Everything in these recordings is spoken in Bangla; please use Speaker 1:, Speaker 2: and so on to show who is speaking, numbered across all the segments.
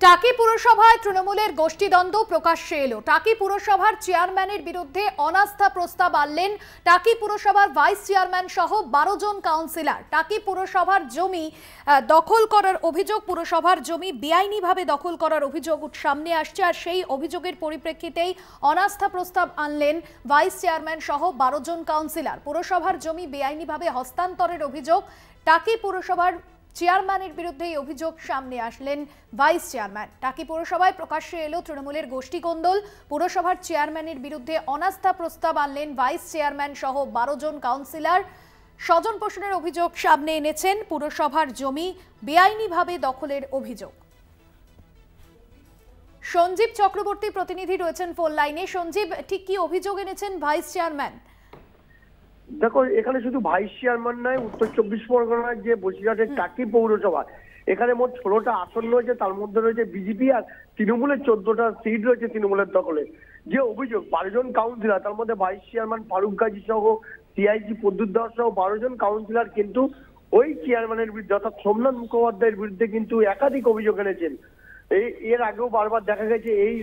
Speaker 1: টাকি পুরসভায় তৃণমূলের গোষ্ঠীদ্বন্দ্ব প্রকাশ্যে এলো। টাকি পুরসভার চেয়ারম্যানের বিরুদ্ধে অনাস্থা প্রস্তাব আনলেন টাকি পুরসভার ভাইস চেয়ারম্যান সহ 12 জন কাউন্সিলর। টাকি পুরসভার জমি দখল করার অভিযোগ, পুরসভার জমি বেআইনিভাবে দখল করার অভিযোগ সামনে আসছে, আর সেই অভিযোগের পরিপ্রেক্ষিতেই অনাস্থা প্রস্তাব আনলেন ভাইস চেয়ারম্যান সহ 12 জন কাউন্সিলর। পুরসভার জমি বেআইনিভাবে হস্তান্তরের অভিযোগ, টাকি পুরসভার চেয়ারম্যানের বিরুদ্ধে এই অভিযোগ সামনে আসলেন ভাইস চেয়ারম্যান। টাকি পুরসভায় প্রকাশ্যে এলো তৃণমূলের গোষ্ঠীকোন্দল। পুরসভার চেয়ারম্যানের বিরুদ্ধে অনাস্থা প্রস্তাব আনলেন ভাইস চেয়ারম্যান সহ 12 জন কাউন্সিলর। স্বজন পোষণের অভিযোগ সামনে এনেছেন, পুরসভার জমি বেআইনিভাবে দখলের অভিযোগ। সঞ্জীব চক্রবর্তী প্রতিনিধি রয়েছেন ফোন লাইনে। সঞ্জীব, ঠিক কি অভিযোগ এনেছেন ভাইস চেয়ারম্যান?
Speaker 2: দেখো, এখানে শুধু ভাইস চেয়ারম্যান নয়, উত্তর 24 পরগনার যে বসিরহাটের টাকি পৌরসভা, এখানে মোট 16টা আসন রয়েছে। তার মধ্যে রয়েছে বিজেপি আর তৃণমূলের 14টা সিট রয়েছে তৃণমূলের দখলে। যে অভিযোগ, 12 জন কাউন্সিলর, তার মধ্যে ভাইস চেয়ারম্যান ফারুক গাজী সহ সিআইজি প্রদ্যুৎ দাস সহ 12 জন কাউন্সিলর কিন্তু ওই চেয়ারম্যানের বিরুদ্ধে অর্থাৎ সোমনাথ মুখোপাধ্যায়ের বিরুদ্ধে কিন্তু একাধিক অভিযোগ এনেছেন। এর আগেও বারবার দেখা গেছে এই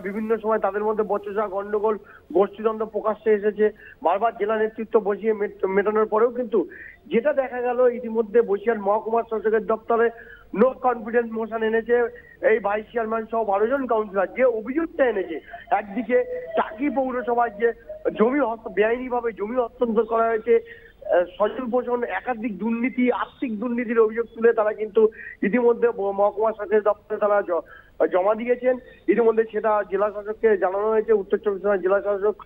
Speaker 2: বিভিন্ন সময় তাদের মধ্যে বচসা, গন্ডগোল, গোষ্ঠীদ্বন্দ্ব প্রকাশ্যে এসেছে। বারবার জেলা নেতৃত্ব বসিয়ে মেটানোর পরেও কিন্তু যেটা দেখা গেল, ইতিমধ্যে বসিরহাট মহকুমা শাসকের দপ্তরে নো কনফিডেন্স মোশন এনেছে এই ভাইস চেয়ারম্যান সহ 12 জন কাউন্সিলর। যে অভিযোগটা এনেছে, একদিকে টাকি পৌরসভায় যে জমি বেআইনিভাবে জমি হস্তান্তর করা হয়েছে, স্বজন পোষণ, একাধিক দুর্নীতি, আর্থিক দুর্নীতির অভিযোগ তুলে তারা কিন্তু ইতিমধ্যে মহকুমা শাসকের দপ্তরে তারা জমা দিয়েছেন। ইতিমধ্যে সেটা জেলা শাসককে জানানো হয়েছে, উত্তর 24 পরগনা জেলা শাসক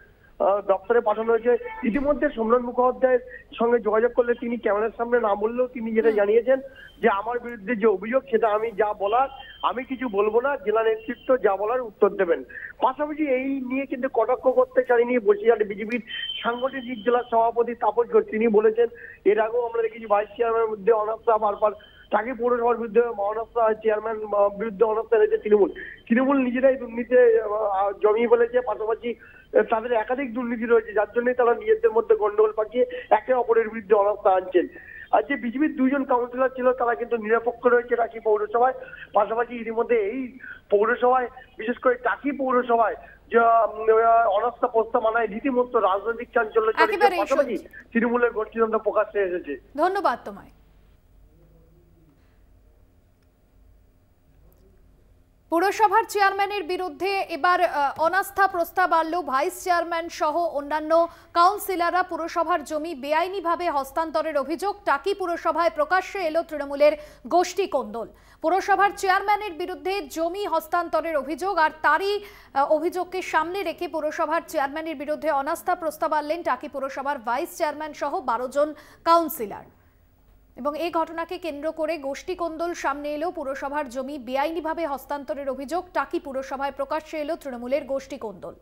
Speaker 2: দপ্তরে পাঠানো হয়েছে। ইতিমধ্যে সোমনাথ মুখোপাধ্যায়ের সঙ্গে যোগাযোগ করলে তিনি ক্যামেরার সামনে না বললেও তিনি যেটা জানিয়েছেন যে আমার বিরুদ্ধে যে অভিযোগ সেটা আমি যা বলার আমি কিছু বলবো না, জেলা নেতৃত্ব যা বলার উত্তর দেবেন। পাশাপাশি এই নিয়ে কিন্তু কটাক্ষ করতে চাইনি বসিরহাট বিজেপির সাংগঠনিক জেলা সভাপতি তাপস ঘোষ। তিনি বলেছেন, এর আগেও আমরা দেখেছি ভাইস চেয়ারম্যানের মধ্যে অনাস্থা, বারবার টাকি পৌরসভার বিরুদ্ধে অনাস্থা, চেয়ারম্যান বিরুদ্ধে অনাস্থা রয়েছে তৃণমূল নিজেরাই দুর্নীতিতে জমিয়ে ফেলেছে। পাশাপাশি তাদের একাধিক দুর্নীতি রয়েছে, যার জন্যই তারা নিজেদের মধ্যে গন্ডগোল পাকিয়ে একে অপরের বিরুদ্ধে অনাস্থা আনছেন। আর যে বিজেপির 2 জন কাউন্সিলর ছিল তারা কিন্তু নিরপেক্ষ রয়েছে টাকি পৌরসভায়। পাশাপাশি ইতিমধ্যে এই পৌরসভায়, বিশেষ করে টাকি পৌরসভায় যে অনাস্থা প্রস্তাব আনায় রীতিমতো রাজনৈতিক চাঞ্চল্য চলছে, পাশাপাশি তৃণমূলের গোষ্ঠীদ্বন্দ্ব প্রকাশ্যে এসেছে।
Speaker 1: ধন্যবাদ তোমায়। পুরসভার চেয়ারম্যানের বিরুদ্ধে এবার অনাস্থা প্রস্তাব আনল ভাইস চেয়ারম্যান সহ অন্যান্য কাউন্সিলররা। পুরসভার জমি বেআইনিভাবে হস্তান্তরের অভিযোগ, টাকি পুরসভায় প্রকাশ্যে এলো তৃণমূলের গোষ্ঠী কোন্দল। পুরসভার চেয়ারম্যানের বিরুদ্ধে জমি হস্তান্তরের অভিযোগ, আর তারই অভিযোগকে সামনে রেখে পুরসভার চেয়ারম্যানের বিরুদ্ধে অনাস্থা প্রস্তাব আনলেন টাকি পুরসভার ভাইস চেয়ারম্যান সহ 12 জন কাউন্সিলর। এবং এই ঘটনাকে কেন্দ্র করে গোষ্ঠী কোন্দল সামনে এলো। পুরসভার জমি বেআইনিভাবে হস্তান্তরের অভিযোগ, টাকি পুরসভায় প্রকাশ্যে এলো তৃণমূলের গোষ্ঠী কোন্দল।